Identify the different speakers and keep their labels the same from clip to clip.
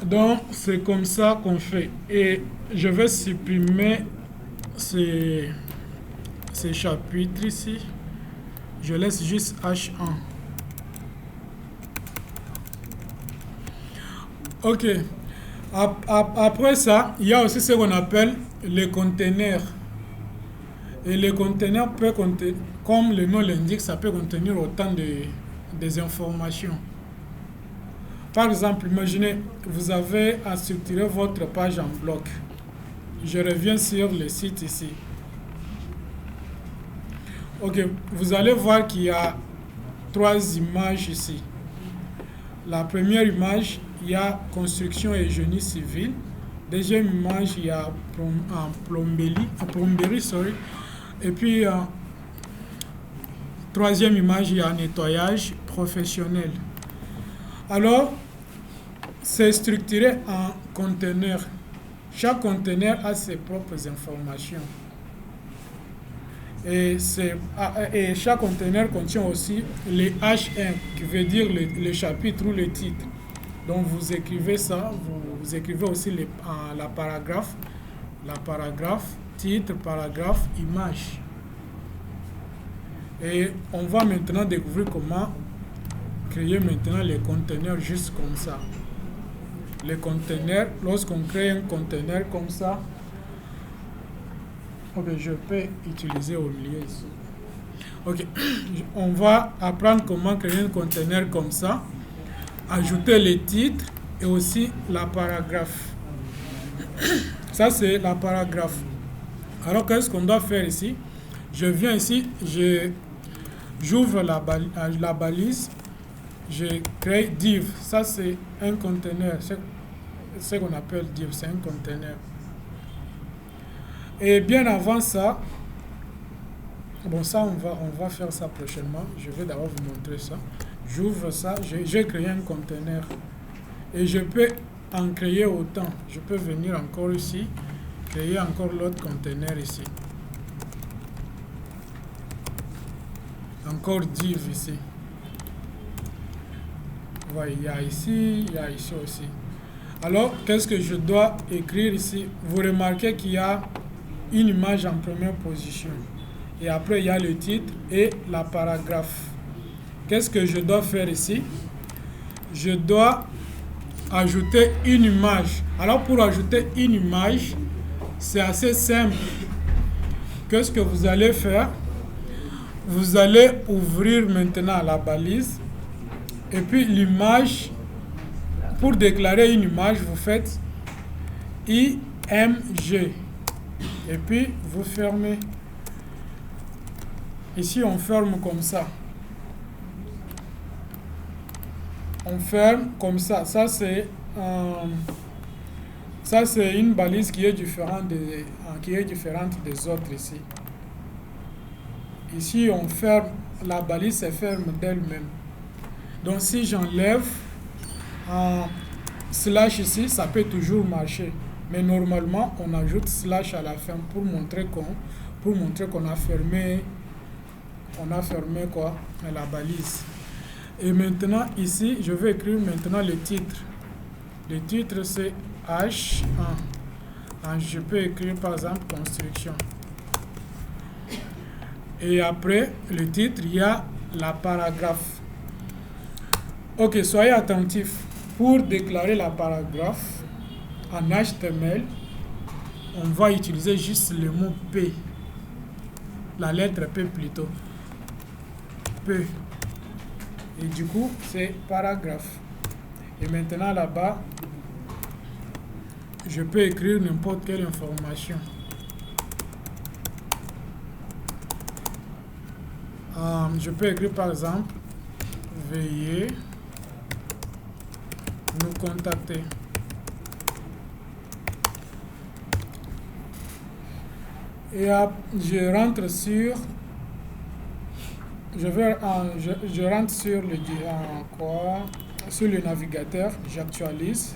Speaker 1: Donc, c'est comme ça qu'on fait. Et je vais supprimer ces, ces chapitres ici. Je laisse juste H1. Ok. Après ça, il y a aussi ce qu'on appelle les conteneurs. Et les conteneurs peuvent contenir, comme le nom l'indique, ça peut contenir autant des informations. Par exemple, imaginez, vous avez à structurer votre page en bloc. Je reviens sur le site ici. Ok, vous allez voir qu'il y a trois images ici. La première image, il y a construction et génie civil. Deuxième image, il y a plomberie, sorry. Et puis, troisième image, il y a nettoyage professionnel. Alors, c'est structuré en conteneurs. Chaque conteneur a ses propres informations. Et chaque conteneur contient aussi les H1, qui veut dire le chapitre ou le titre. Donc vous écrivez ça, vous écrivez aussi la paragraphe, titre, paragraphe, image. Et on va maintenant découvrir comment créer maintenant les conteneurs juste comme ça. Les conteneurs, lorsqu'on crée un conteneur comme ça, ok, je peux utiliser au milieu ici. Ok, on va apprendre comment créer un conteneur comme ça, ajouter les titres et aussi la paragraphe. Ça, c'est la paragraphe. Alors, qu'est-ce qu'on doit faire ici? Je viens ici, j'ouvre la balise, je crée div. Ça, c'est un conteneur. C'est ce qu'on appelle div, c'est un conteneur. Et bien avant ça, bon, ça, on va faire ça prochainement. Je vais d'abord vous montrer ça. J'ouvre ça, j'ai créé un conteneur. Et je peux en créer autant. Je peux venir encore ici, créer encore l'autre conteneur ici. Encore div ici. Voilà, il y a ici aussi. Alors, qu'est-ce que je dois écrire ici? Vous remarquez qu'il y a une image en première position. Et après, il y a le titre et la paragraphe. Qu'est-ce que je dois faire ici? Je dois ajouter une image. Alors, pour ajouter une image, c'est assez simple. Qu'est-ce que vous allez faire? Vous allez ouvrir maintenant la balise. Et puis, l'image, pour déclarer une image, vous faites IMG. Et puis, vous fermez. Ici, on ferme comme ça. On ferme comme ça. Ça, c'est une balise qui est différente des autres ici. Ici, on ferme. La balise se ferme d'elle-même. Donc, si j'enlève slash ici, ça peut toujours marcher. Mais normalement, on ajoute slash à la fin pour montrer qu'on a fermé, quoi, la balise. Et maintenant, ici, je vais écrire maintenant le titre. Le titre, c'est H1. Je peux écrire, par exemple, construction. Et après, le titre, il y a la paragraphe. Ok, soyez attentifs. Pour déclarer la paragraphe, en HTML, on va utiliser juste le mot P. La lettre P plutôt. P. Et du coup, c'est paragraphe. Et maintenant, là-bas, je peux écrire n'importe quelle information. Je peux écrire par exemple, veuillez nous contacter. Et je rentre sur sur le navigateur, j'actualise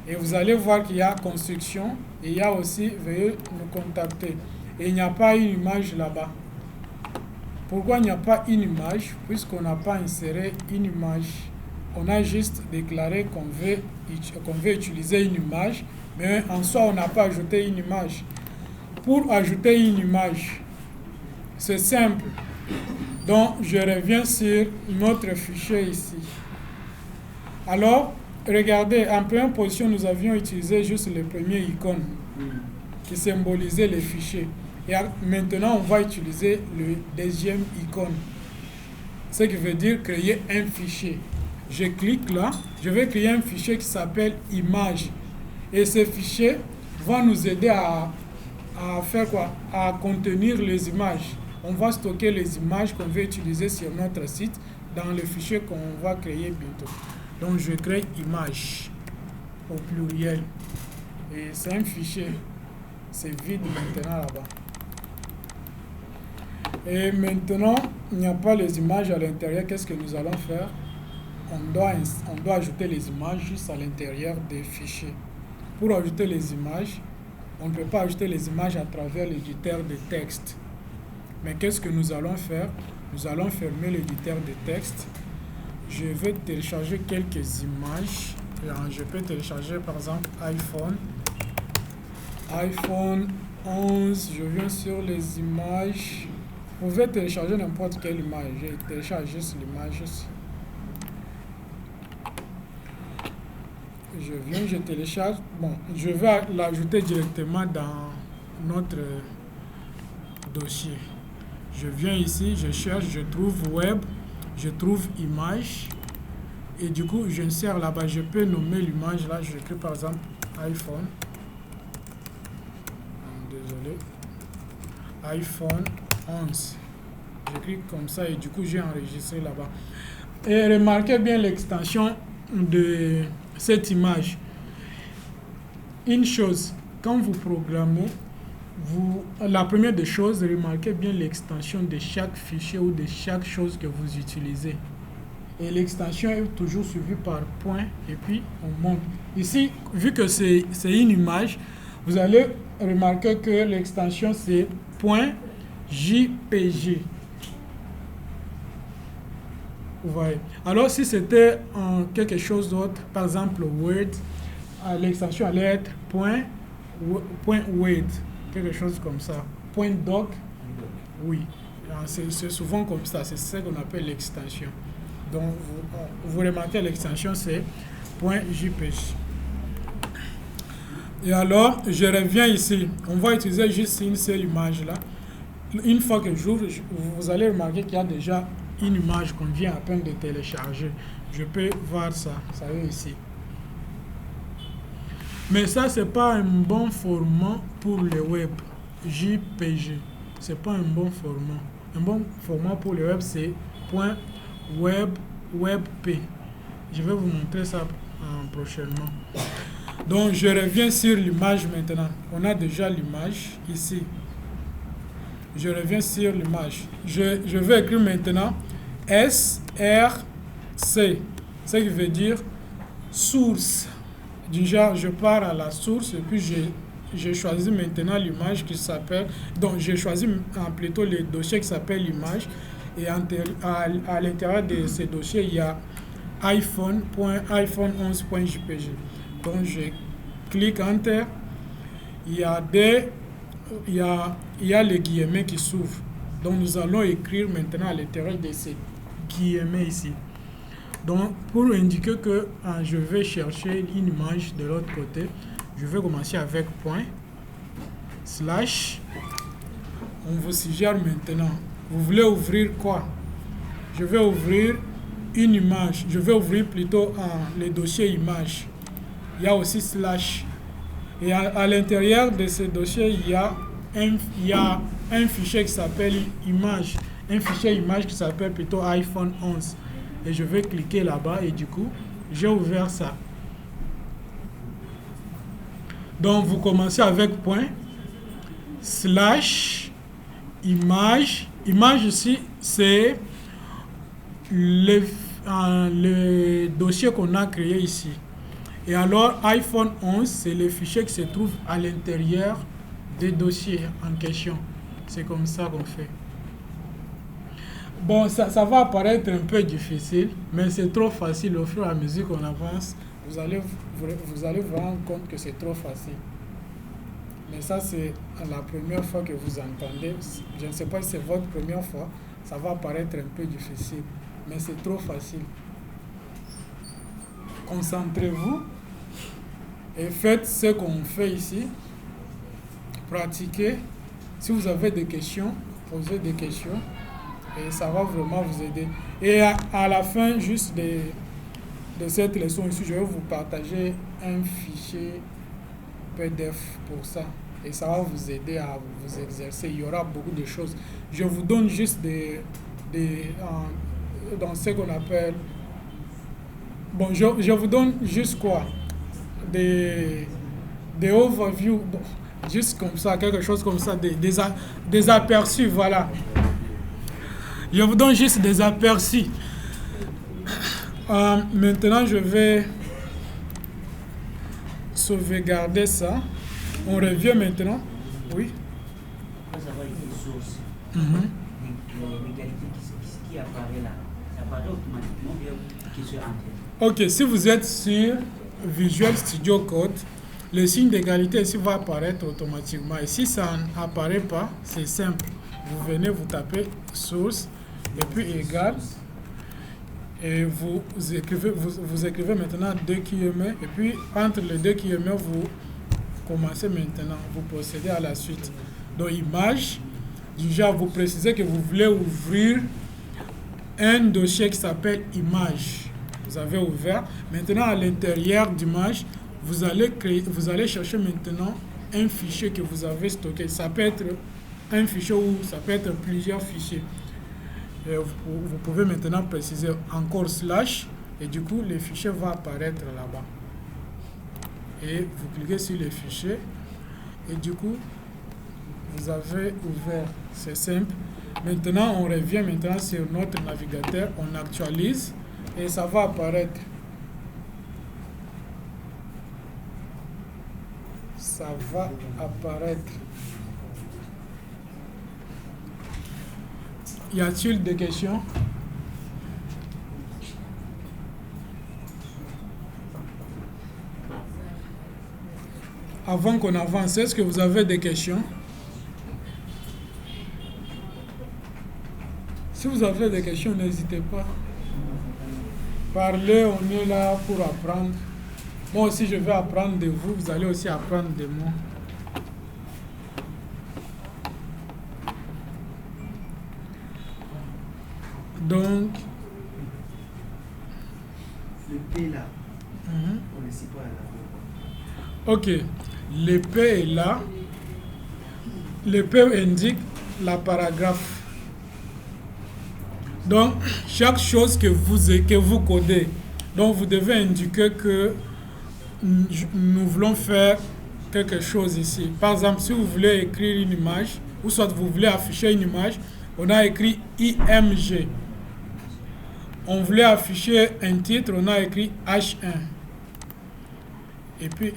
Speaker 1: et vous allez voir qu'il y a construction et il y a aussi veuillez nous contacter et il n'y a pas une image là-bas. Pourquoi il n'y a pas une image? Puisqu'on n'a pas inséré une image. on a juste déclaré qu'on veut utiliser une image, mais en soi, on n'a pas ajouté une image. Pour ajouter une image, c'est simple. Donc, je reviens sur notre fichier ici. Alors, regardez, en première position, nous avions utilisé juste le premier icône qui symbolisait les fichiers. Et maintenant, on va utiliser le deuxième icône. Ce qui veut dire créer un fichier. Je clique là, je vais créer un fichier qui s'appelle image. Et ce fichier va nous aider à faire quoi? À contenir les images. On va stocker les images qu'on veut utiliser sur notre site dans le fichier qu'on va créer bientôt. Donc je crée image au pluriel. Et c'est un fichier. C'est vide maintenant là-bas. Et maintenant, il n'y a pas les images à l'intérieur. Qu'est-ce que nous allons faire? On doit ajouter les images juste à l'intérieur des fichiers. Pour ajouter les images, on ne peut pas ajouter les images à travers l'éditeur de texte. Mais qu'est-ce que nous allons faire? Nous allons fermer l'éditeur de texte. Je vais télécharger quelques images. Je peux télécharger par exemple iPhone 11. Je viens sur les images. Vous pouvez télécharger n'importe quelle image. Je télécharge juste l'image ici. Je télécharge. Bon, je vais l'ajouter directement dans notre dossier. Je viens ici, je cherche, je trouve web, je trouve image. Et du coup, j'insère là-bas. Je peux nommer l'image là. J'écris par exemple iPhone. Désolé. iPhone 11. J'écris comme ça et du coup, j'ai enregistré là-bas. Et remarquez bien l'extension de cette image. Une chose, quand vous programmez, la première des choses, remarquez bien l'extension de chaque fichier ou de chaque chose que vous utilisez. Et l'extension est toujours suivie par point et puis on monte. Ici, vu que c'est une image, vous allez remarquer que l'extension c'est .jpg. Vous voyez. Alors si c'était quelque chose d'autre, par exemple Word, l'extension allait être .word, quelque chose comme ça. .doc, oui. C'est souvent comme ça, c'est ce qu'on appelle l'extension. Donc vous remarquez l'extension c'est .jpg. Et alors, je reviens ici. On va utiliser juste une seule image là. Une fois que j'ouvre, vous allez remarquer qu'il y a déjà une image qu'on vient à peine de télécharger. Je peux voir ça. Ça y est ici. Mais ça, c'est pas un bon format pour le web. JPG. C'est pas un bon format. Un bon format pour le web, c'est .webp. Je vais vous montrer ça prochainement. Donc, je reviens sur l'image maintenant. On a déjà l'image ici. Je reviens sur l'image. Je vais écrire maintenant SRC. Ce qui veut dire source. Déjà, je pars à la source et puis j'ai choisi maintenant l'image qui s'appelle... Donc, j'ai choisi plutôt le dossier qui s'appelle image. Et à l'intérieur de ce dossier, il y a iPhone.iPhone11.jpg. Donc, je clique Enter. Il y a les guillemets qui s'ouvrent. Donc, nous allons écrire maintenant à l'intérieur de ces guillemets ici. Donc, pour indiquer que je vais chercher une image de l'autre côté, je vais commencer avec /. On vous suggère maintenant. Vous voulez ouvrir quoi? Je vais ouvrir une image. Je vais ouvrir plutôt le dossier image. Il y a aussi /. Et à l'intérieur de ce dossier, il y a un fichier qui s'appelle image. Un fichier image qui s'appelle plutôt iPhone 11. Et je vais cliquer là-bas et du coup, j'ai ouvert ça. Donc, vous commencez avec /image. Image ici, c'est le dossier qu'on a créé ici. Et alors, iPhone 11, c'est le fichier qui se trouve à l'intérieur des dossiers en question. C'est comme ça qu'on fait. Bon, ça va apparaître un peu difficile, mais c'est trop facile. Au fur et à mesure qu'on avance, vous allez vous rendre compte que c'est trop facile. Mais ça, c'est la première fois que vous entendez. Je ne sais pas si c'est votre première fois. Ça va paraître un peu difficile, mais c'est trop facile. Concentrez-vous et faites ce qu'on fait ici. Pratiquez. Si vous avez des questions, posez des questions et ça va vraiment vous aider. Et à la fin juste de cette leçon ici, je vais vous partager un fichier PDF pour ça. Et ça va vous aider à vous exercer. Il y aura beaucoup de choses. Je vous donne juste dans ce qu'on appelle... Bon, je vous donne juste quoi? Des overviews, bon, juste comme ça, quelque chose comme ça, des aperçus, voilà. Je vous donne juste des aperçus. Maintenant, je vais sauvegarder ça. On revient maintenant. Oui.
Speaker 2: Qui apparaît là, ça apparaît automatiquement bien qui se entière.
Speaker 1: Ok, si vous êtes sur Visual Studio Code, le signe d'égalité ici va apparaître automatiquement. Et si ça n'apparaît pas, c'est simple. Vous venez, vous tapez source et puis égal. Et vous écrivez maintenant 2 km. Et puis entre les 2 km, vous commencez maintenant. Vous procédez à la suite. Donc image, déjà vous précisez que vous voulez ouvrir un dossier qui s'appelle image. Vous avez ouvert. Maintenant à l'intérieur d'image, vous allez chercher maintenant un fichier que vous avez stocké. Ça peut être un fichier ou ça peut être plusieurs fichiers. Et vous pouvez maintenant préciser encore slash et du coup le fichier va apparaître là-bas. Et vous cliquez sur le fichier et du coup vous avez ouvert. C'est simple. Maintenant on revient maintenant sur notre navigateur, on actualise et ça va apparaître. Ça va apparaître. Y a-t-il des questions? Avant qu'on avance, est-ce que vous avez des questions? Si vous avez des questions, n'hésitez pas. Parlez, on est là pour apprendre. Moi aussi, je vais apprendre de vous, vous allez aussi apprendre de moi. Donc,
Speaker 2: le P là, on ne sait pas là.
Speaker 1: Ok, le P est là. Le P indique la paragraphe. Donc, chaque chose que vous codez, donc vous devez indiquer que nous voulons faire quelque chose ici. Par exemple, si vous voulez écrire une image, ou soit vous voulez afficher une image, on a écrit IMG. On voulait afficher un titre, on a écrit H1. Et puis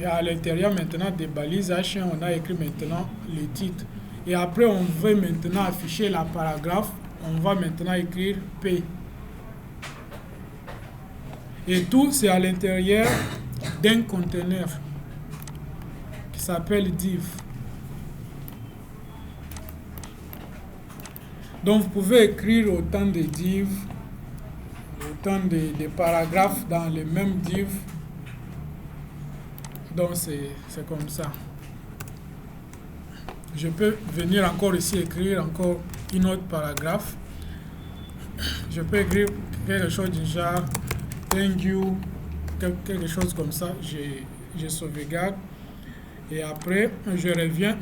Speaker 1: à l'intérieur maintenant des balises H1, on a écrit maintenant le titre. Et après, on veut maintenant afficher la paragraphe, on va maintenant écrire P. Et tout, c'est à l'intérieur d'un conteneur qui s'appelle div. Donc, vous pouvez écrire autant de divs, autant de paragraphes dans les mêmes divs. Donc, c'est comme ça. Je peux venir encore ici écrire encore une autre paragraphe. Je peux écrire quelque chose du genre thank you, quelque chose comme ça. Je sauvegarde. Et après, je reviens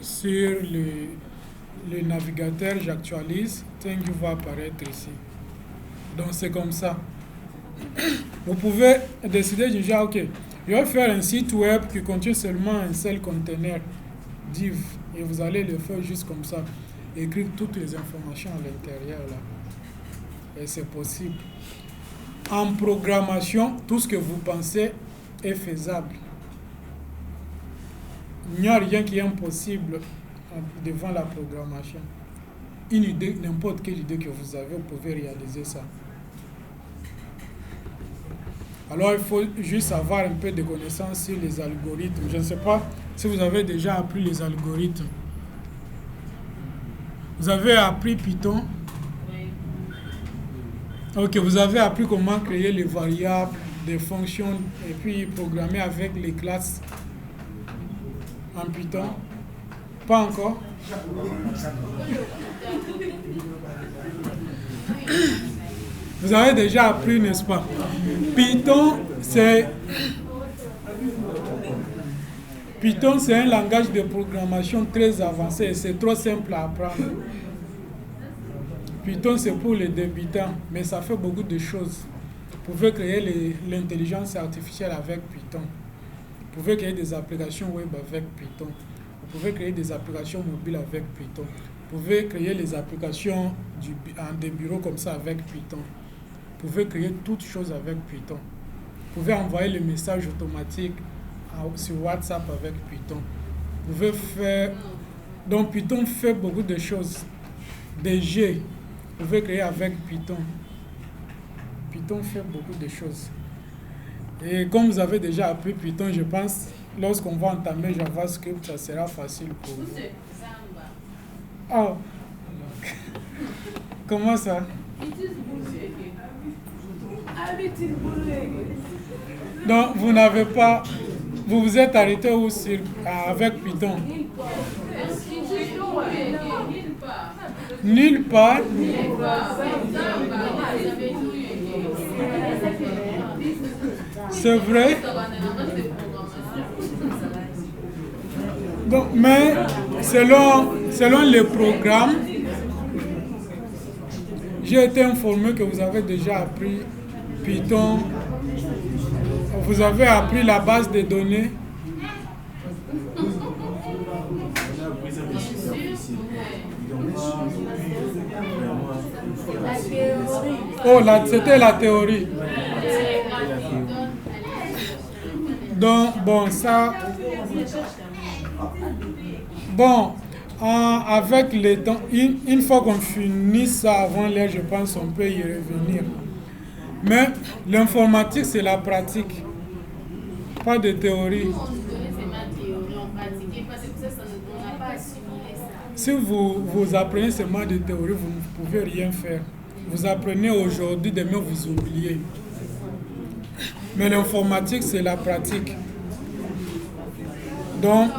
Speaker 1: sur le navigateur, j'actualise. Thank you va apparaître ici. Donc, c'est comme ça. Vous pouvez décider du genre, ok, je vais faire un site web qui contient seulement un seul conteneur div. Et vous allez le faire juste comme ça. Écrire toutes les informations à l'intérieur là. Et c'est possible. En programmation, tout ce que vous pensez est faisable. Il n'y a rien qui est impossible devant la programmation. une idée, n'importe quelle idée que vous avez, vous pouvez réaliser ça. Alors, il faut juste avoir un peu de connaissances sur les algorithmes. Je ne sais pas si vous avez déjà appris les algorithmes. Vous avez appris Python? Ok, vous avez appris comment créer les variables, des fonctions, et puis programmer avec les classes en Python? Pas encore? Vous avez déjà appris, n'est-ce pas? Python, c'est un langage de programmation très avancé et c'est trop simple à apprendre. Python, c'est pour les débutants, mais ça fait beaucoup de choses. Vous pouvez créer l'intelligence artificielle avec Python. Vous pouvez créer des applications web avec Python. Vous pouvez créer des applications mobiles avec Python. Vous pouvez créer les applications des bureaux comme ça avec Python. Vous pouvez créer toutes choses avec Python. Vous pouvez envoyer les messages automatiques sur WhatsApp avec Python. Vous pouvez faire... Donc Python fait beaucoup de choses. Des jeux, vous pouvez créer avec Python. Python fait beaucoup de choses. Et comme vous avez déjà appris Python, je pense, lorsqu'on va entamer JavaScript, ça sera facile pour vous. Oh. Comment ça? Donc, vous n'avez pas... Vous vous êtes arrêté où avec Python? Nulle part. C'est vrai. Donc, mais selon les programmes, j'ai été informé que vous avez déjà appris Python. Vous avez appris la base de données. Oh, c'était la théorie. Donc, bon, ça... Bon, avec le temps, une fois qu'on finit ça avant l'heure, je pense qu'on peut y revenir. Mais l'informatique, c'est la pratique, pas de théorie. Si vous apprenez seulement de théorie, vous ne pouvez rien faire. Vous apprenez aujourd'hui, demain vous oubliez. Mais l'informatique, c'est la pratique. Donc,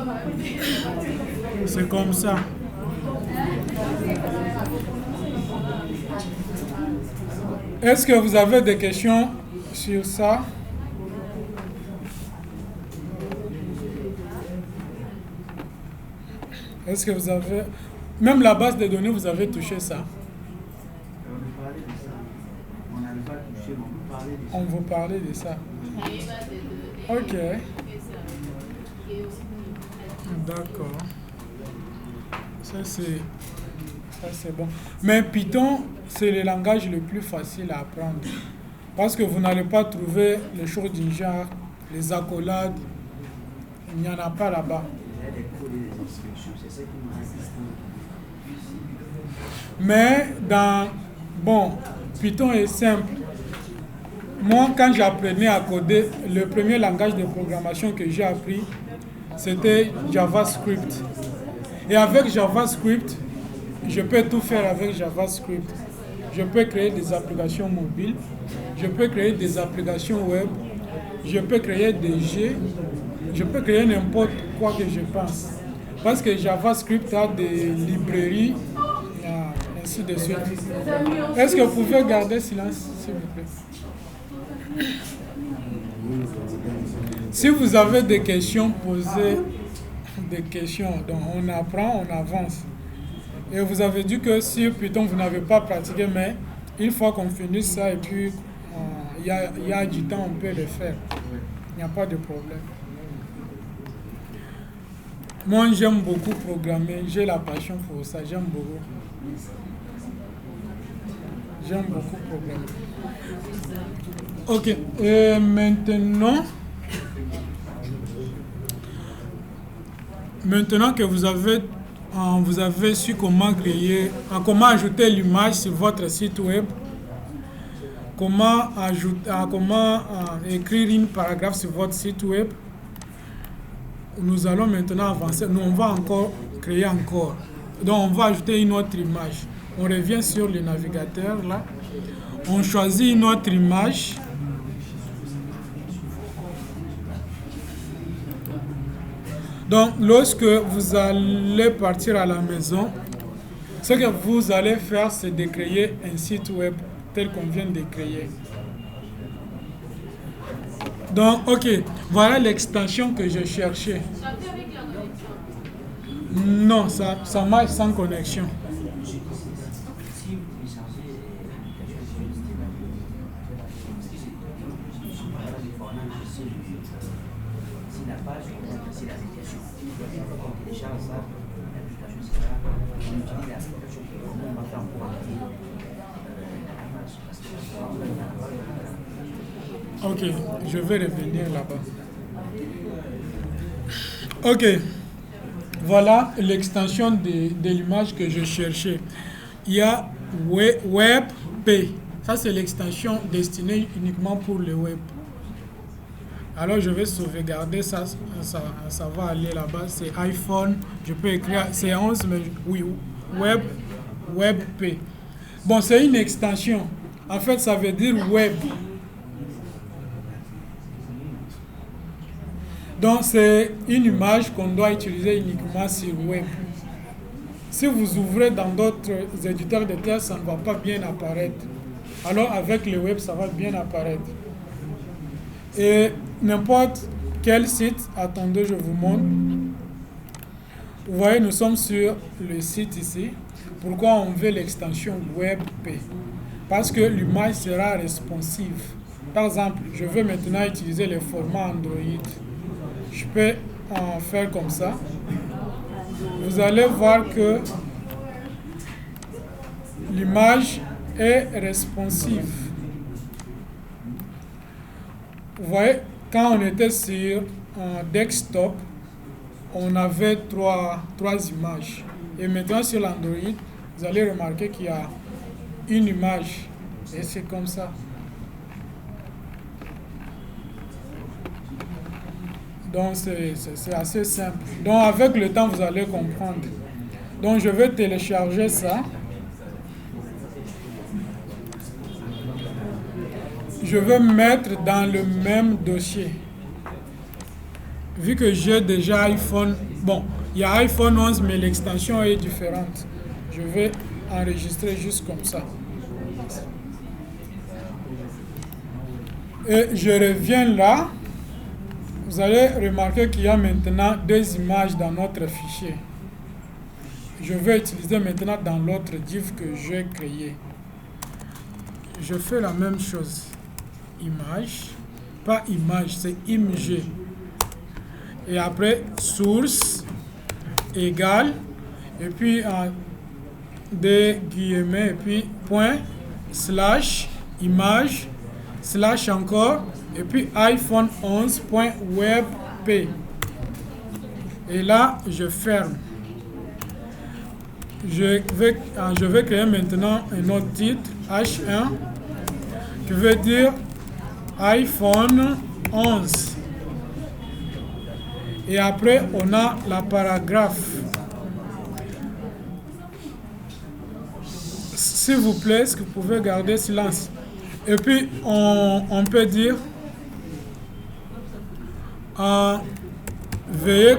Speaker 1: c'est comme ça. Est-ce que vous avez des questions sur ça? Est-ce que vous avez... Même la base de données, vous avez touché ça? On vous parlait de ça. Ok. D'accord. Ça c'est bon. Mais Python, c'est le langage le plus facile à apprendre. Parce que vous n'allez pas trouver les choses du genre, les accolades. Il n'y en a pas là-bas. Mais bon, Python est simple. Moi, quand j'apprenais à coder, le premier langage de programmation que j'ai appris, c'était JavaScript. Et avec JavaScript, je peux tout faire avec JavaScript. Je peux créer des applications mobiles, je peux créer des applications web, je peux créer des jeux, je peux créer n'importe quoi que je pense. Parce que JavaScript a des librairies, ainsi de suite. Est-ce que vous pouvez garder silence, s'il vous plaît? Si vous avez des questions, posez des questions. Donc on apprend, on avance. Et vous avez dit que sur Python, vous n'avez pas pratiqué, mais une fois qu'on finit ça, et puis il y a du temps, on peut le faire. Il n'y a pas de problème. Moi, j'aime beaucoup programmer. J'ai la passion pour ça. J'aime beaucoup. J'aime beaucoup programmer. Ok. Et maintenant que vous avez vous avez su comment créer, comment ajouter l'image sur votre site web, comment écrire une paragraphe sur votre site web. Nous allons maintenant avancer. Nous, on va encore créer encore. Donc, on va ajouter une autre image. On revient sur le navigateur là. On choisit une autre image. Donc, lorsque vous allez partir à la maison, ce que vous allez faire, c'est de créer un site web tel qu'on vient de créer. Donc, ok, voilà l'extension que je cherchais. Non, ça marche sans connexion. Ok, je vais revenir là-bas. Ok, voilà l'extension de l'image que je cherchais. Il y a WebP. Ça, c'est l'extension destinée uniquement pour le web. Alors, je vais sauvegarder ça. Ça va aller là-bas. C'est iPhone. Je peux écrire. C'est 11, mais oui, WebP. Bon, c'est une extension. En fait, ça veut dire web. Donc, c'est une image qu'on doit utiliser uniquement sur le web. Si vous ouvrez dans d'autres éditeurs de texte, ça ne va pas bien apparaître. Alors, avec le web, ça va bien apparaître. Et n'importe quel site, attendez, je vous montre. Vous voyez, nous sommes sur le site ici. Pourquoi on veut l'extension WebP? Parce que l'image sera responsive. Par exemple, je veux maintenant utiliser le format Android. Je peux en faire comme ça. Vous allez voir que l'image est responsive. Vous voyez, quand on était sur un desktop, on avait trois images. Et maintenant sur l'Android, vous allez remarquer qu'il y a une image. Et c'est comme ça. Donc c'est assez simple. Donc avec le temps, vous allez comprendre. Donc je vais télécharger ça. Je vais mettre dans le même dossier. Vu que j'ai déjà iPhone, bon, il y a iPhone 11, mais l'extension est différente. Je vais enregistrer juste comme ça. Et je reviens là. Vous allez remarquer qu'il y a maintenant deux images dans notre fichier. Je vais utiliser maintenant dans l'autre div que j'ai créé. Je fais la même chose. Image, pas image, c'est img. Et après, source égale, et puis des guillemets, et puis point, slash, image, slash encore, et puis iPhone 11.webp. Et là, je ferme. Je vais créer maintenant un autre titre, H1, qui veut dire iPhone 11. Et après, on a la paragraphe. S'il vous plaît, est-ce que vous pouvez garder silence? Et puis, on peut dire veuillez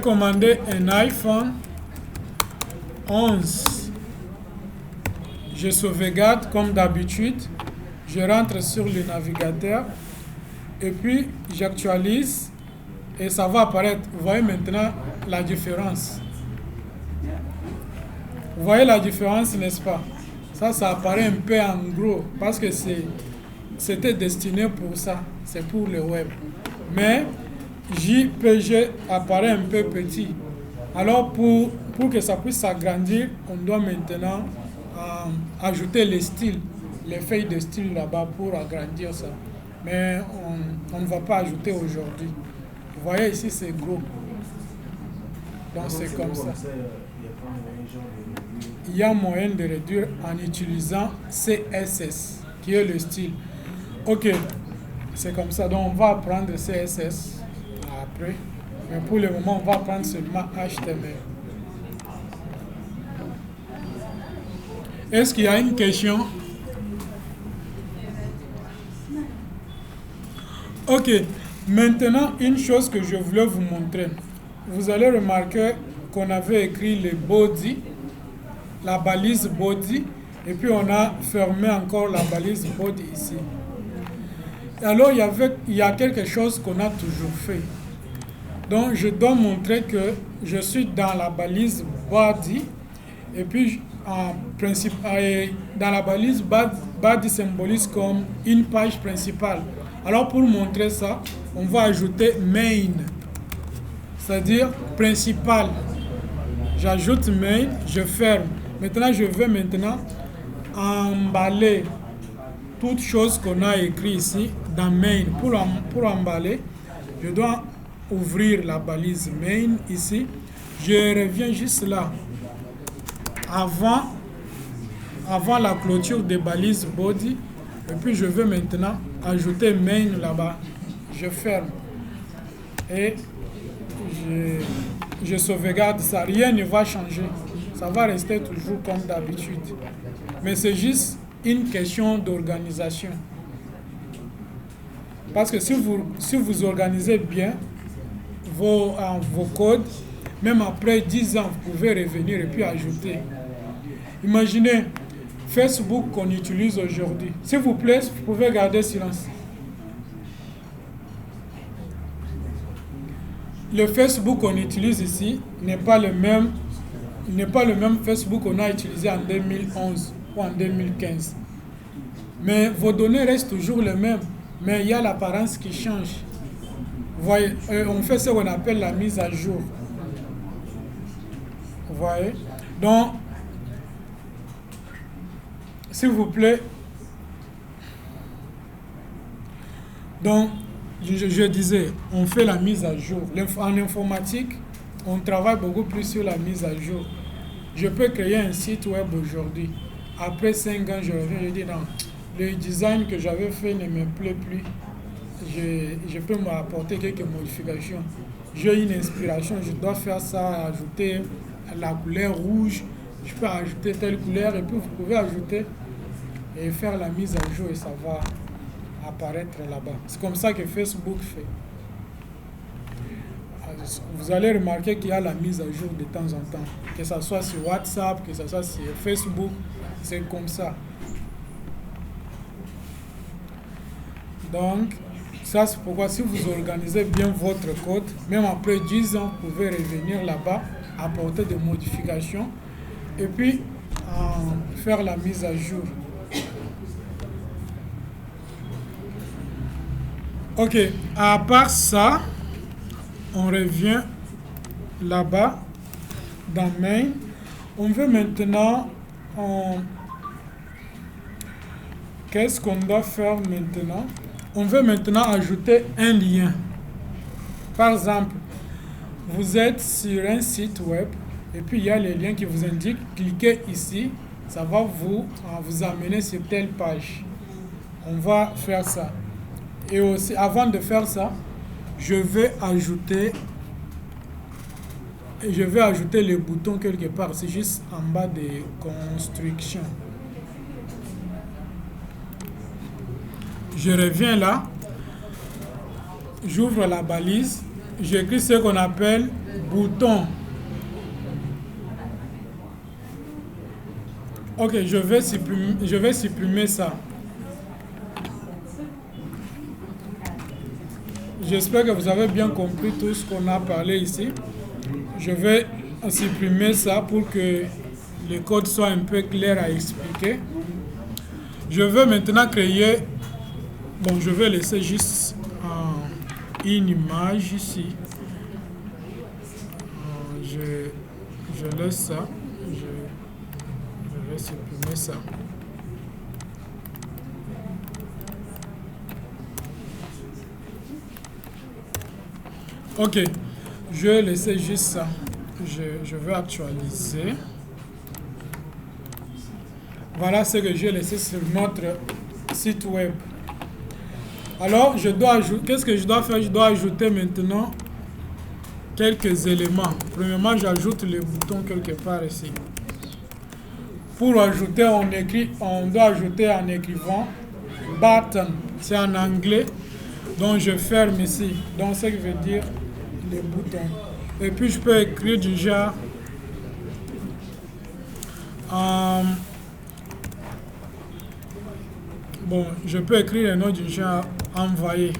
Speaker 1: commander un iPhone 11. Je sauvegarde comme d'habitude. Je rentre sur le navigateur. Et puis, j'actualise. Et ça va apparaître. Vous voyez maintenant la différence. Vous voyez la différence, n'est-ce pas? Ça apparaît un peu en gros. Parce que c'était destiné pour ça. C'est pour le web. Mais JPG apparaît un peu petit. Alors, pour que ça puisse s'agrandir, on doit maintenant ajouter les styles, les feuilles de style là-bas pour agrandir ça. Mais on ne va pas ajouter aujourd'hui. Vous voyez ici, c'est gros. Donc c'est comme ça. Il y a moyen de réduire en utilisant CSS, qui est le style. Ok, c'est comme ça. Donc on va apprendre CSS après. Mais pour le moment, on va prendre seulement HTML. Est-ce qu'il y a une question? Ok, maintenant, une chose que je voulais vous montrer. Vous allez remarquer qu'on avait écrit le body, la balise body, et puis on a fermé encore la balise body ici. Alors, il y a quelque chose qu'on a toujours fait. Donc, je dois montrer que je suis dans la balise body, et puis en principe, dans la balise body symbolise comme une page principale. Alors pour montrer ça, on va ajouter main, c'est-à-dire principal. J'ajoute main, je ferme. Maintenant, je veux emballer toutes choses qu'on a écrites ici dans main. Pour emballer, je dois ouvrir la balise main ici. Je reviens juste là. Avant la clôture des balises body, et puis je veux maintenant ajouter main là-bas. Je ferme et je sauvegarde ça. Rien ne va changer. Ça va rester toujours comme d'habitude. Mais c'est juste une question d'organisation. Parce que si vous organisez bien vos codes, même après 10 ans, vous pouvez revenir et puis ajouter. Imaginez Facebook qu'on utilise aujourd'hui. S'il vous plaît, vous pouvez garder silence. Le Facebook qu'on utilise ici n'est pas le même Facebook qu'on a utilisé en 2011 ou en 2015. Mais vos données restent toujours les mêmes, mais il y a l'apparence qui change. Vous voyez, on fait ce qu'on appelle la mise à jour. Vous voyez? Donc, s'il vous plaît, donc, je disais, on fait la mise à jour. En informatique, on travaille beaucoup plus sur la mise à jour. Je peux créer un site web aujourd'hui. Après 5 ans, je reviens, je dis, non, le design que j'avais fait ne me plaît plus. Je peux m'apporter quelques modifications. J'ai une inspiration, je dois faire ça, ajouter la couleur rouge, je peux ajouter telle couleur, et puis vous pouvez ajouter et faire la mise à jour et ça va apparaître là-bas. C'est comme ça que Facebook fait. Vous allez remarquer qu'il y a la mise à jour de temps en temps. Que ce soit sur WhatsApp, que ce soit sur Facebook, c'est comme ça. Donc, ça c'est pourquoi si vous organisez bien votre code, même après 10 ans, vous pouvez revenir là-bas, apporter des modifications et puis faire la mise à jour. Ok, à part ça, on revient là-bas dans Main. On veut maintenant... Qu'est-ce qu'on doit faire maintenant? On veut maintenant ajouter un lien. Par exemple, vous êtes sur un site web et puis il y a les liens qui vous indiquent, cliquez ici, ça va vous amener sur telle page. On va faire ça. Et aussi, avant de faire ça, je vais ajouter le bouton quelque part. C'est juste en bas des constructions. Je reviens là. J'ouvre la balise. J'écris ce qu'on appelle bouton. Ok, je vais supprimer ça. J'espère que vous avez bien compris tout ce qu'on a parlé ici. Je vais supprimer ça pour que le code soit un peu clair à expliquer. Je vais maintenant créer... Bon, je vais laisser juste une image ici. Je laisse ça. Je vais supprimer ça. Ok, je vais laisser juste ça. Je vais actualiser. Voilà ce que j'ai laissé sur notre site web. Alors, qu'est-ce que je dois faire? Je dois ajouter maintenant quelques éléments. Premièrement, j'ajoute les boutons quelque part ici. Pour ajouter, on doit ajouter en écrivant button. C'est en anglais. Donc, je ferme ici. Donc, ce qui veut dire les boutons. Et puis, je peux écrire du genre bon, je peux écrire le nom du genre envoyer.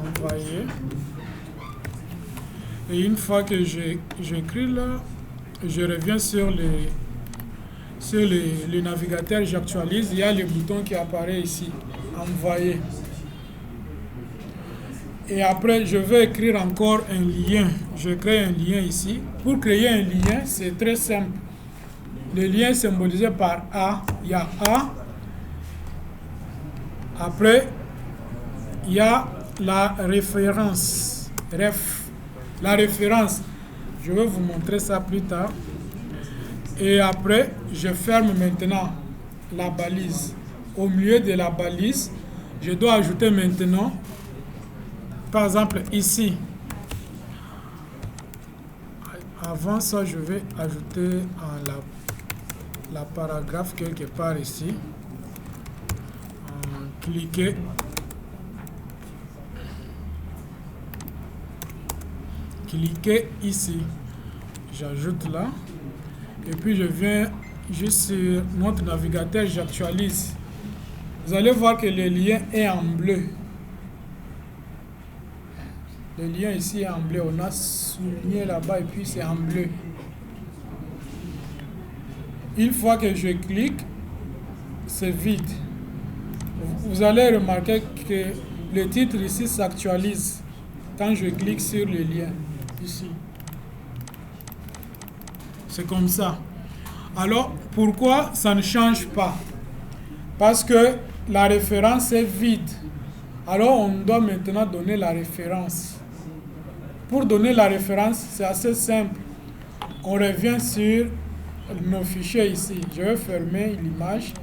Speaker 1: Envoyer. Et une fois que j'écris là, je reviens sur le navigateur, j'actualise, il y a le bouton qui apparaît ici, envoyer. Et après, je vais écrire encore un lien. Je crée un lien ici. Pour créer un lien, c'est très simple. Le lien est symbolisé par A. Il y a A. Après, il y a la référence. La référence. Je vais vous montrer ça plus tard. Et après, je ferme maintenant la balise. Au milieu de la balise, je dois ajouter maintenant, par exemple ici. Avant ça, je vais ajouter la paragraphe quelque part ici. Cliquez. Cliquez ici. J'ajoute là. Et puis je viens juste sur notre navigateur, j'actualise. Vous allez voir que le lien est en bleu. Le lien ici est en bleu. On a souligné là-bas et puis c'est en bleu. Une fois que je clique, c'est vide. Vous allez remarquer que le titre ici s'actualise quand je clique sur le lien ici. C'est comme ça. Alors, pourquoi ça ne change pas? Parce que la référence est vide. Alors, on doit maintenant donner la référence. Pour donner la référence, c'est assez simple. On revient sur nos fichiers ici. Je vais fermer l'image.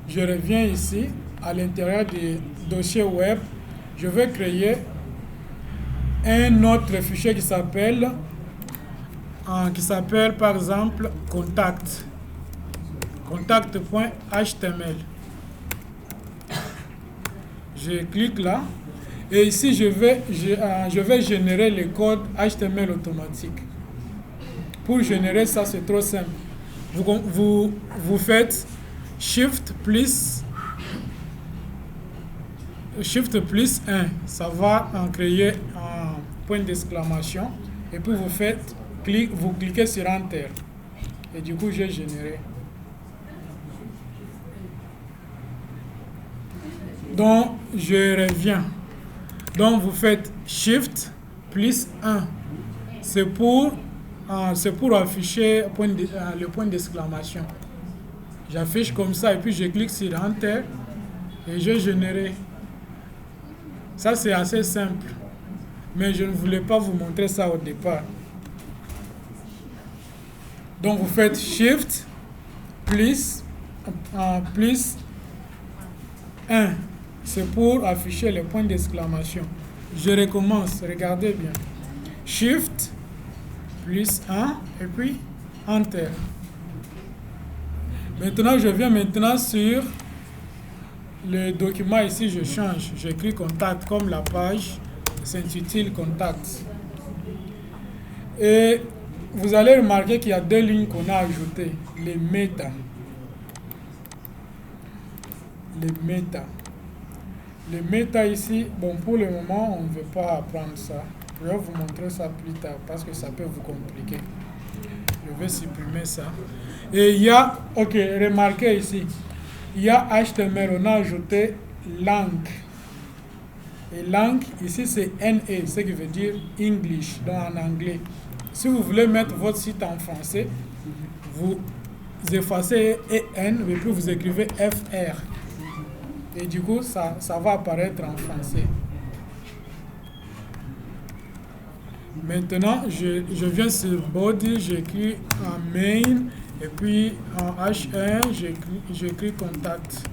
Speaker 1: Je reviens ici, à l'intérieur du dossier web. Je vais créer un autre fichier qui s'appelle par exemple contact. Contact.html. Je clique là. Et ici, je vais générer le code HTML automatique. Pour générer ça, c'est trop simple. Vous faites Shift plus 1. Ça va en créer un point d'exclamation. Et puis vous cliquez sur Enter. Et du coup, j'ai généré. Donc, je reviens. Donc, vous faites Shift plus 1. C'est pour afficher le point d'exclamation. J'affiche comme ça et puis je clique sur Enter et je génère. Ça, c'est assez simple. Mais je ne voulais pas vous montrer ça au départ. Donc, vous faites Shift plus 1. C'est pour afficher le point d'exclamation. Je recommence, regardez bien. Shift plus 1 et puis Enter. Maintenant, je viens sur le document ici, je change. J'écris contact comme la page s'intitule contact. Et vous allez remarquer qu'il y a 2 lignes qu'on a ajoutées. Les méta. Les méta ici, bon, pour le moment, on ne veut pas apprendre ça. Je vais vous montrer ça plus tard parce que ça peut vous compliquer. Je vais supprimer ça. Et il y a, ok, remarquez ici, il y a HTML, on a ajouté langue. Et langue, ici c'est NE, ce qui veut dire English, donc en anglais. Si vous voulez mettre votre site en français, vous effacez EN et puis vous écrivez FR. Et du coup, ça va apparaître en français. Maintenant, je viens sur body, j'écris en main, et puis en H1, j'écris contact.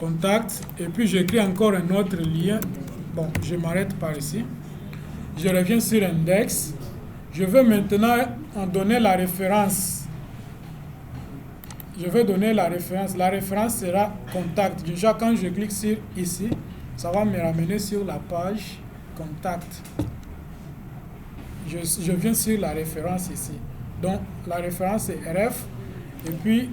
Speaker 1: Contact, et puis j'écris encore un autre lien. Bon, je m'arrête par ici. Je reviens sur index. Je veux maintenant en donner la référence. Je vais donner la référence. La référence sera contact. Déjà, quand je clique sur ici, ça va me ramener sur la page contact. Je viens sur la référence ici. Donc, la référence est RF. Et puis,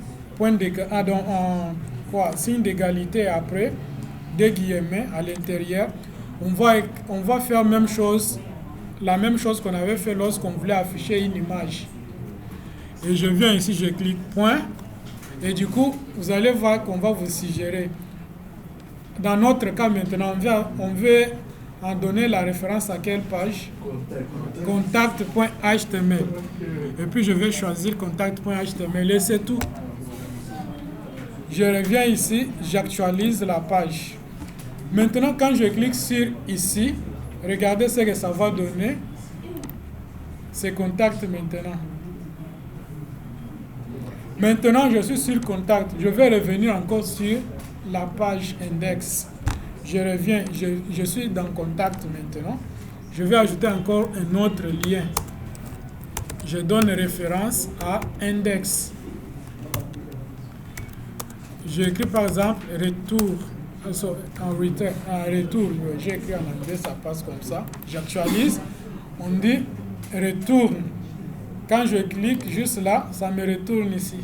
Speaker 1: signe d'égalité après, des guillemets à l'intérieur. On va faire la même chose qu'on avait fait lorsqu'on voulait afficher une image. Et je viens ici, je clique point. Et du coup, vous allez voir qu'on va vous suggérer. Dans notre cas maintenant, on veut en donner la référence à quelle page? Contact.html. Et puis je vais choisir contact.html et c'est tout. Je reviens ici, j'actualise la page. Maintenant, quand je clique sur ici, regardez ce que ça va donner. C'est contact maintenant. Maintenant, je suis sur contact. Je vais revenir encore sur la page index. Je reviens, je suis dans contact maintenant. Je vais ajouter encore un autre lien. Je donne référence à index. J'écris par exemple retour. En retour, j'ai écrit en anglais, ça passe comme ça. J'actualise. On dit retourne. Quand je clique juste là, ça me retourne ici.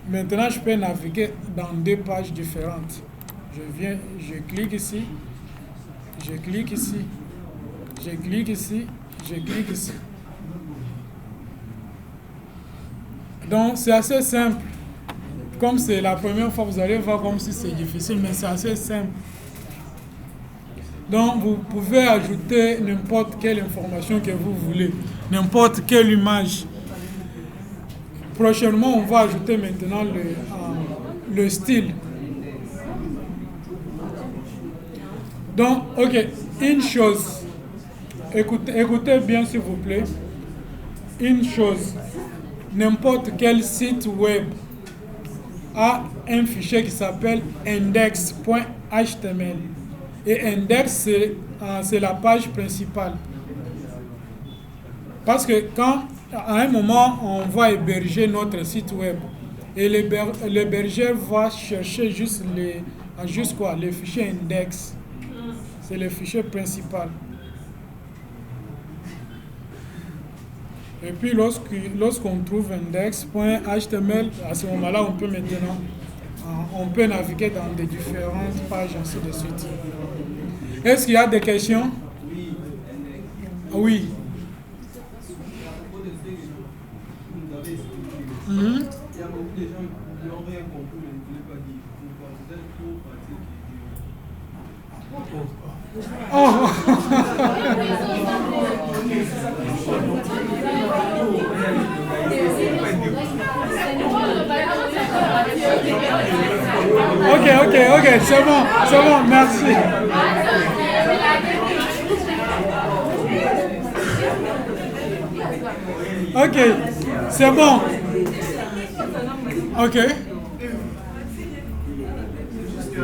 Speaker 1: Maintenant, je peux naviguer dans deux pages différentes. Je clique ici, je clique ici, je clique ici, je clique ici. Donc, c'est assez simple. Comme c'est la première fois, vous allez voir comme si c'est difficile, mais c'est assez simple. Donc, vous pouvez ajouter n'importe quelle information que vous voulez, n'importe quelle image. Prochainement, on va ajouter maintenant le style. Donc, ok, une chose. Écoutez bien s'il vous plaît. Une chose. N'importe quel site web a un fichier qui s'appelle index.html. Et index, c'est la page principale. Parce que quand, à un moment, on va héberger notre site web, et l'hébergeur va chercher juste les fichiers index. C'est le fichier principal. Et puis, lorsqu'on trouve index.html, à ce moment-là, on peut naviguer dans des différentes pages, ainsi de suite. Est-ce qu'il y a des questions? Oui. Il y a beaucoup de gens qui n'ont rien compris, mais ne voulaient pas dire. Vous êtes trop Ok, c'est bon, merci. Ok, c'est bon. Ok.
Speaker 2: Juste que,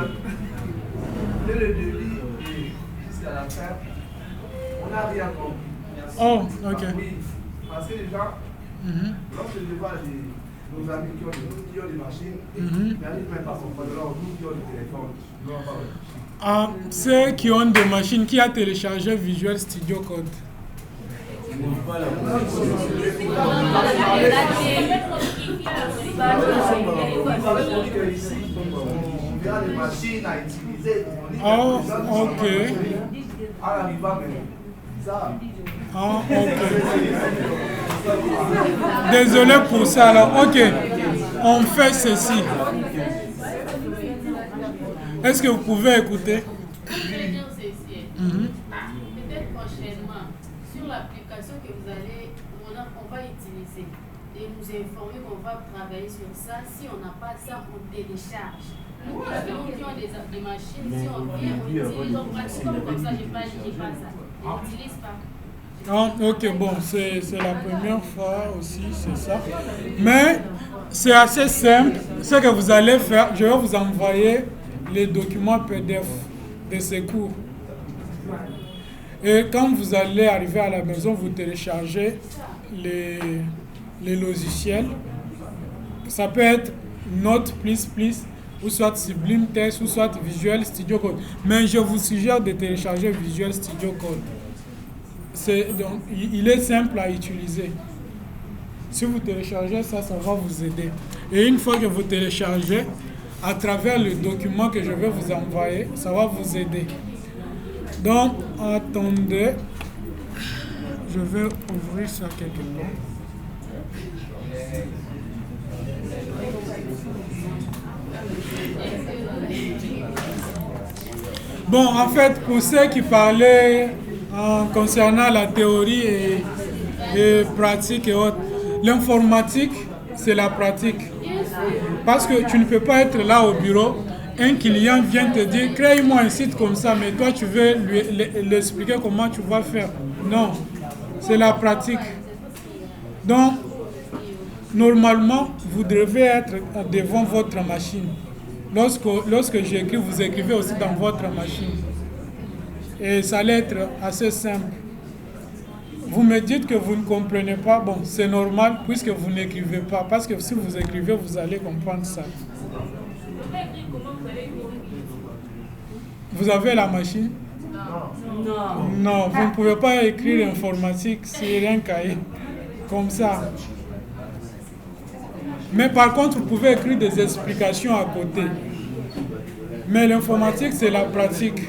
Speaker 2: dès le début jusqu'à la fin, on n'a rien compris.
Speaker 1: Oh, ok.
Speaker 2: Oui, parce que les gens, lorsque je vois nos amis qui ont des machines, ils n'arrivent même pas à comprendre. Alors, nous qui ont des téléphones, nous n'avons pas.
Speaker 1: Ceux qui ont des machines, qui a téléchargé Visual Studio Code? Oh, ok. Désolé pour ça. Alors, ok. On fait ceci. Est-ce que vous pouvez écouter? Peut-être prochainement, sur l'application que on va utiliser, et nous
Speaker 3: informer qu'on va travailler sur ça. Si on n'a pas ça, on télécharge. Nous, qui ont des machines, si on vient, on utilise, on pratique comme ça, j'ai pas ça. On n'utilise pas.
Speaker 1: Ah, ok, bon, c'est la première fois aussi, c'est ça. Mais c'est assez simple. Ce que vous allez faire, je vais vous envoyer les documents PDF de ces cours. Et quand vous allez arriver à la maison, vous téléchargez les logiciels. Ça peut être Note++, ou soit Sublime Text, ou soit Visual Studio Code. Mais je vous suggère de télécharger Visual Studio Code. Donc, il est simple à utiliser. Si vous téléchargez ça, ça va vous aider. Et une fois que vous téléchargez, à travers le document que je vais vous envoyer, ça va vous aider. Donc, attendez. Je vais ouvrir ça quelque part. Bon, en fait, pour ceux qui parlaient concernant la théorie et pratique et autres, l'informatique, c'est la pratique. Parce que tu ne peux pas être là au bureau, un client vient te dire, crée-moi un site comme ça, mais toi tu veux lui expliquer comment tu vas faire. Non, c'est la pratique. Donc, normalement, vous devez être devant votre machine. Lorsque j'écris, vous écrivez aussi dans votre machine. Et ça allait être assez simple. Vous me dites que vous ne comprenez pas, bon, c'est normal puisque vous n'écrivez pas. Parce que si vous écrivez, vous allez comprendre ça. Vous avez la machine? Non. Non, vous ne pouvez pas écrire informatique sur un cahier comme ça. Mais par contre, vous pouvez écrire des explications à côté. Mais l'informatique, c'est la pratique.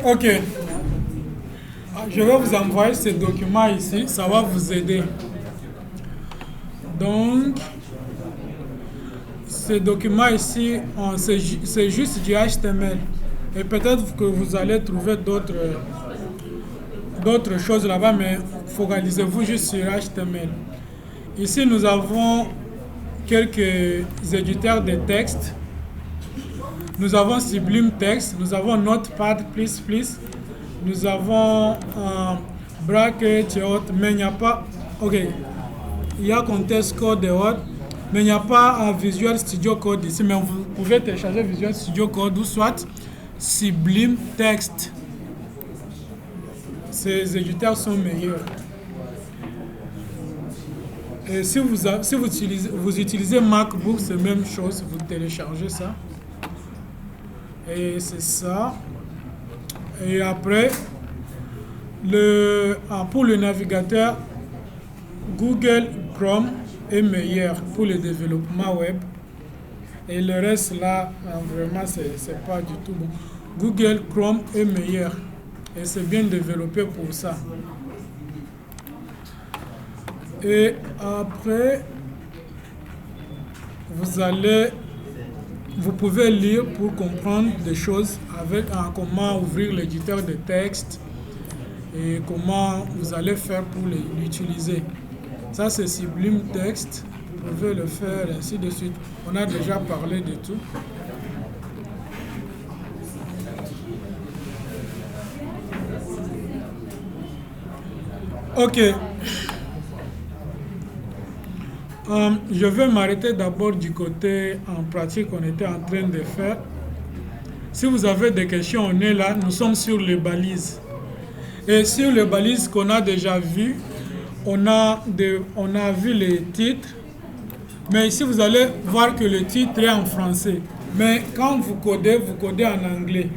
Speaker 1: Ok. Je vais vous envoyer ce document ici, ça va vous aider. Donc, ce document ici, c'est juste du HTML. Et peut-être que vous allez trouver d'autres choses là-bas, mais focalisez-vous juste sur HTML. Ici, nous avons quelques éditeurs de texte. Nous avons Sublime Text, nous avons Notepad++, nous avons Bracket et autres, mais il n'y a pas... Ok, il y a Contest Code et autres, mais il n'y a pas Visual Studio Code ici, mais vous pouvez télécharger Visual Studio Code ou soit Sublime Text. Ces éditeurs sont meilleurs. Et si vous utilisez MacBook, c'est la même chose, vous téléchargez ça. Et c'est ça. Et après, pour le navigateur, Google Chrome est meilleur pour le développement web. Et le reste là, vraiment, c'est pas du tout bon. Google Chrome est meilleur. Et c'est bien développé pour ça. Et après, vous pouvez lire pour comprendre des choses avec comment ouvrir l'éditeur de texte et comment vous allez faire pour l'utiliser. Ça, c'est Sublime Text. Vous pouvez le faire ainsi de suite. On a déjà parlé de tout. Ok. Je vais m'arrêter d'abord du côté en pratique qu'on était en train de faire. Si vous avez des questions, on est là. Nous sommes sur les balises. Et sur les balises qu'on a déjà vues, on a vu les titres. Mais ici, vous allez voir que le titre est en français. Mais quand vous codez en anglais.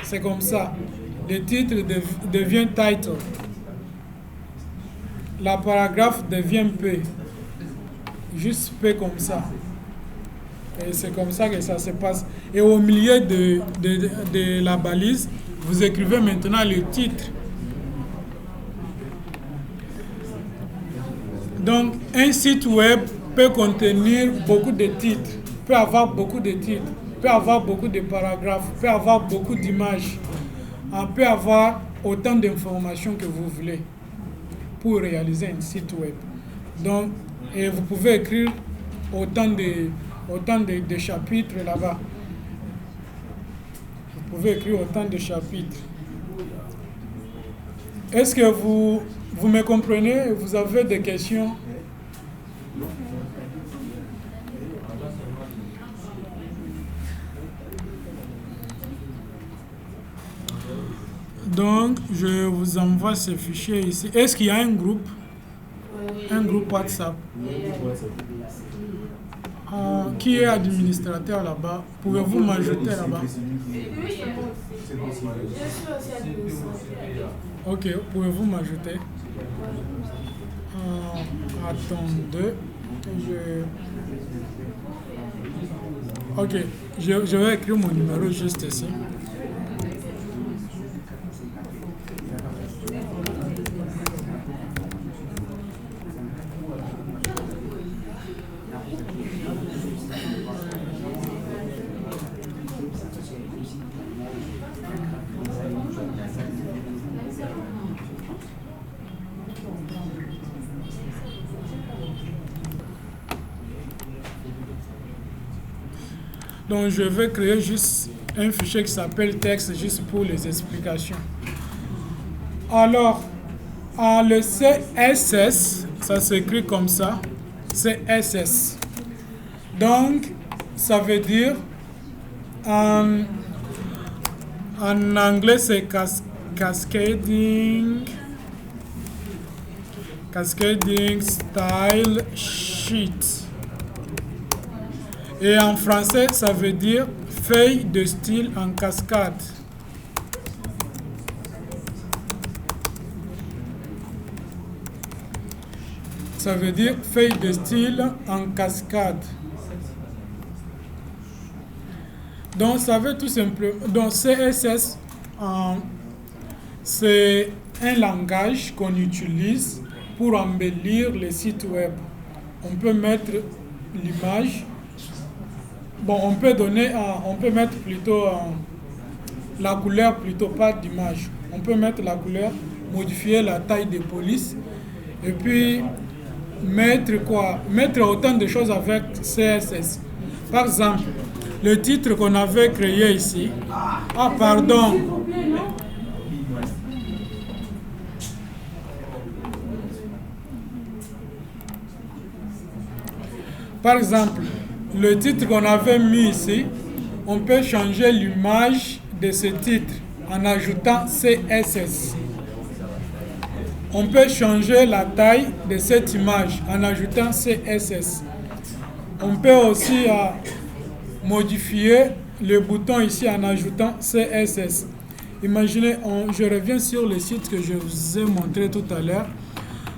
Speaker 1: C'est comme ça. Le titre devient title. La paragraphe devient P. Juste P comme ça. Et c'est comme ça que ça se passe. Et au milieu de la balise, vous écrivez maintenant le titre. Donc, un site web peut contenir beaucoup de titres, peut avoir beaucoup de titres, peut avoir beaucoup de paragraphes, peut avoir beaucoup d'images, peut avoir autant d'informations que vous voulez pour réaliser un site web. Donc, et vous pouvez écrire autant de chapitres là-bas. Vous pouvez écrire autant de chapitres. Est-ce que vous me comprenez? Vous avez des questions? Donc, je vous envoie ce fichier ici. Est-ce qu'il y a un groupe? Un groupe WhatsApp. Qui est administrateur là-bas? Pouvez-vous m'ajouter là-bas? Ok, pouvez-vous m'ajouter? Attendez. Ok, je vais écrire mon numéro juste ici. Donc je vais créer juste un fichier qui s'appelle texte juste pour les explications. Alors, le CSS, ça s'écrit comme ça, CSS. Donc, ça veut dire, en anglais c'est cascading style sheet. Et en français, ça veut dire feuille de style en cascade. Ça veut dire feuille de style en cascade. Donc, ça veut tout simplement. Donc, CSS, c'est un langage qu'on utilise pour embellir les sites web. On peut mettre l'image. Bon, on peut mettre plutôt la couleur, plutôt pas d'image. On peut mettre la couleur, modifier la taille de police et puis mettre quoi? Mettre autant de choses avec CSS. Par exemple, le titre qu'on avait créé ici. Ah, pardon. Par exemple, le titre qu'on avait mis ici, on peut changer l'image de ce titre en ajoutant CSS. On peut changer la taille de cette image en ajoutant CSS. On peut aussi modifier le bouton ici en ajoutant CSS. Imaginez, je reviens sur le site que je vous ai montré tout à l'heure.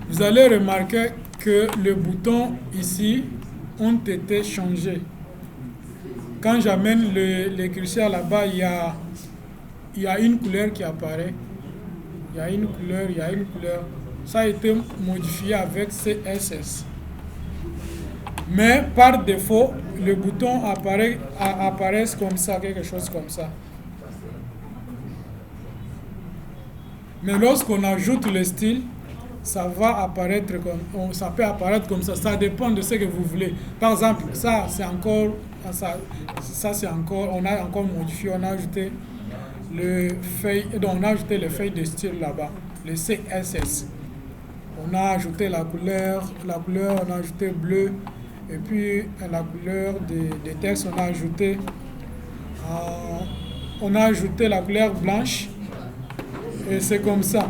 Speaker 1: Vous allez remarquer que les boutons ici ont été changés. Quand j'amène le curseur là-bas, il y a une couleur qui apparaît. Il y a une couleur. Ça a été modifié avec CSS. Mais par défaut, le bouton apparaît comme ça, quelque chose comme ça. Mais lorsqu'on ajoute le style, ça va apparaître ça peut apparaître comme ça. Ça dépend de ce que vous voulez. Par exemple, ça c'est encore, on a encore modifié, on a ajouté les feuilles de style là-bas, le CSS. On a ajouté la couleur, on a ajouté bleu. Et puis la couleur des textes, on a ajouté la couleur blanche. Et c'est comme ça.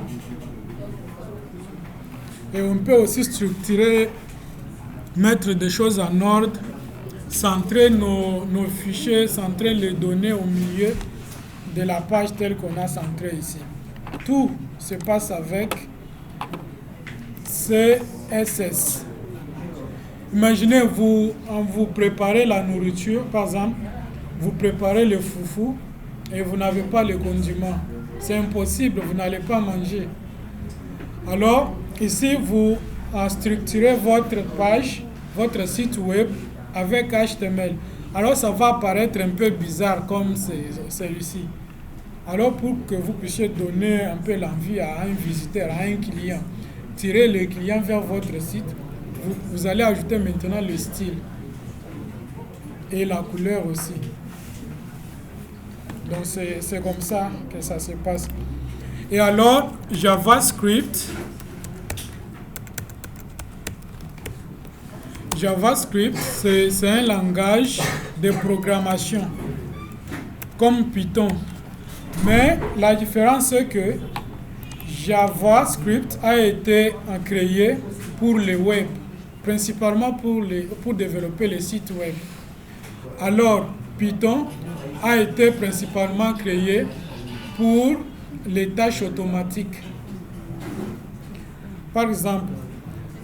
Speaker 1: Et on peut aussi structurer, mettre des choses en ordre, centrer nos fichiers, centrer les données au milieu de la page telle qu'on a centré ici. Tout se passe avec CSS. Imaginez, vous préparez la nourriture, par exemple, vous préparez le foufou et vous n'avez pas le condiment. C'est impossible, vous n'allez pas manger. Alors, ici, vous structurez votre page, votre site web avec HTML. Alors, ça va apparaître un peu bizarre comme celui-ci. Alors, pour que vous puissiez donner un peu l'envie à un visiteur, à un client, tirer le client vers votre site, vous allez ajouter maintenant le style et la couleur aussi. Donc, c'est comme ça que ça se passe. Et alors, JavaScript, c'est un langage de programmation comme Python. Mais la différence, c'est que JavaScript a été créé pour le web, principalement pour développer les sites web. Alors, Python a été principalement créé pour les tâches automatiques. Par exemple,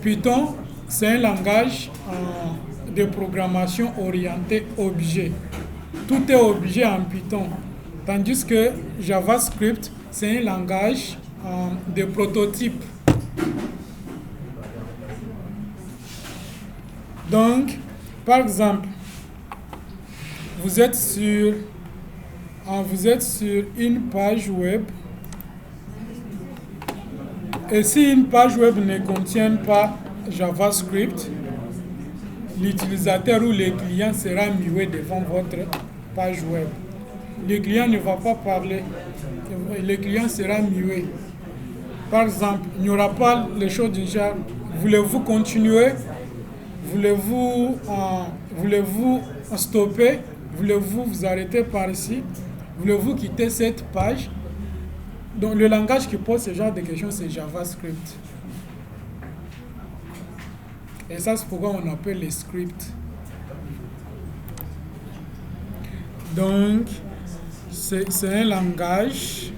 Speaker 1: Python, c'est un langage de programmation orienté objet. Tout est objet en Python. Tandis que JavaScript, c'est un langage de prototype. Donc, par exemple, vous êtes sur une page web. Et si une page web ne contient pas JavaScript, l'utilisateur ou le client sera muet devant votre page web. Le client ne va pas parler, le client sera muet. Par exemple, il n'y aura pas les choses du genre, voulez-vous continuer? Voulez-vous stopper? Voulez-vous vous arrêter par ici? Voulez-vous quitter cette page? Donc le langage qui pose ce genre de questions, c'est JavaScript. Et ça, c'est pourquoi on appelle les scripts. Donc, c'est un langage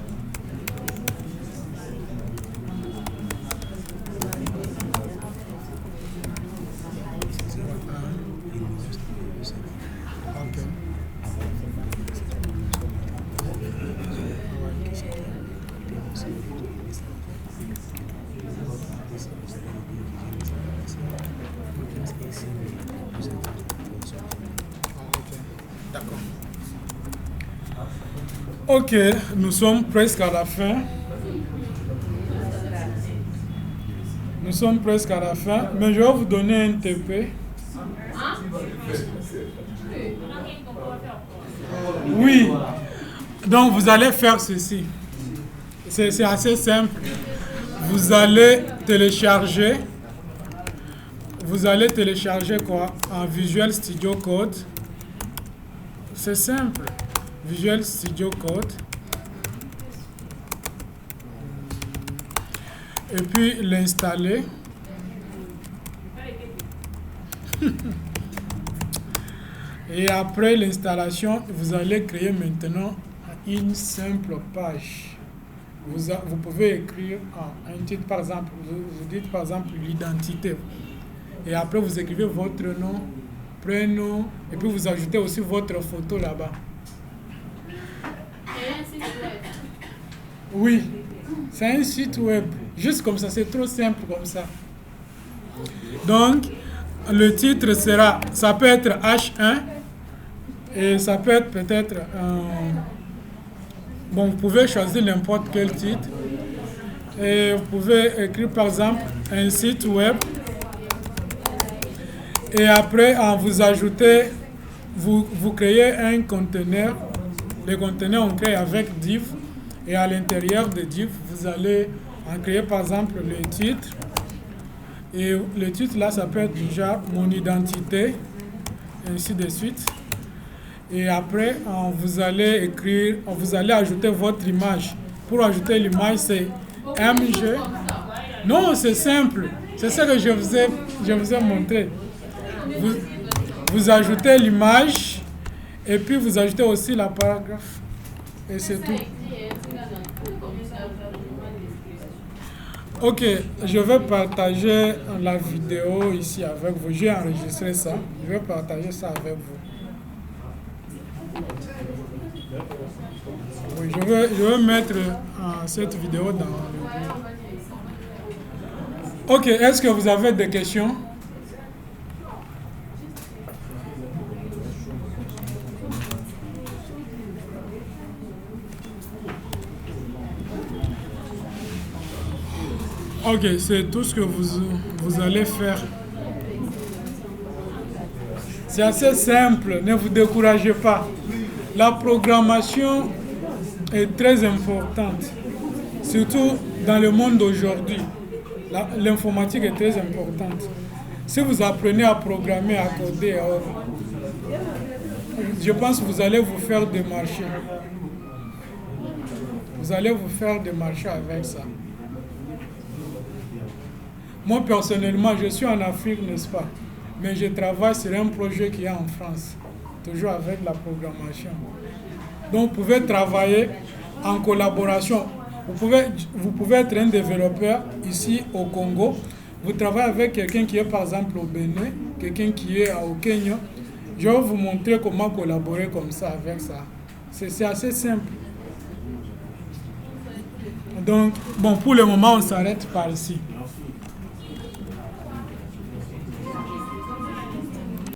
Speaker 1: Ok, nous sommes presque à la fin. Mais je vais vous donner un TP. Oui, donc vous allez faire ceci. C'est assez simple. Vous allez télécharger quoi? En Visual Studio Code. C'est simple. Visual Studio Code. Et puis l'installer. Et après l'installation, vous allez créer maintenant une simple page. Vous pouvez écrire un titre, par exemple, vous dites par exemple l'identité. Et après vous écrivez votre nom, prénom, et puis vous ajoutez aussi votre photo là-bas. Oui, c'est un site web. Juste comme ça, c'est trop simple comme ça. Donc, le titre sera, ça peut être H1 et ça peut être peut-être bon, vous pouvez choisir n'importe quel titre et vous pouvez écrire par exemple un site web et après vous ajoutez, vous créez un conteneur. Les conteneurs on crée avec div et à l'intérieur de div vous allez en créer par exemple le titre Et le titre là, ça peut être déjà mon identité, ainsi de suite. Et après, vous allez écrire, vous allez ajouter votre image. Pour ajouter l'image, c'est MG. Non, c'est simple. C'est ça que je vous ai montré. Vous ajoutez l'image et puis vous ajoutez aussi la paragraphe. Et c'est tout. Ok, je vais partager la vidéo ici avec vous. J'ai enregistré ça. Je vais partager ça avec vous. Oui, je vais mettre cette vidéo dans le groupe. Ok, est-ce que vous avez des questions? Ok, c'est tout ce que vous allez faire. C'est assez simple, ne vous découragez pas. La programmation est très importante, surtout dans le monde d'aujourd'hui. L'informatique est très importante. Si vous apprenez à programmer, à coder, je pense que vous allez vous faire des marchés. Vous allez vous faire des marchés avec ça. Moi, personnellement, je suis en Afrique, n'est-ce pas? Mais je travaille sur un projet qui est en France, toujours avec la programmation. Donc, vous pouvez travailler en collaboration. Vous pouvez être un développeur ici au Congo. Vous travaillez avec quelqu'un qui est par exemple au Bénin, quelqu'un qui est au Kenya. Je vais vous montrer comment collaborer comme ça avec ça. C'est assez simple. Donc, bon, pour le moment, on s'arrête par ici.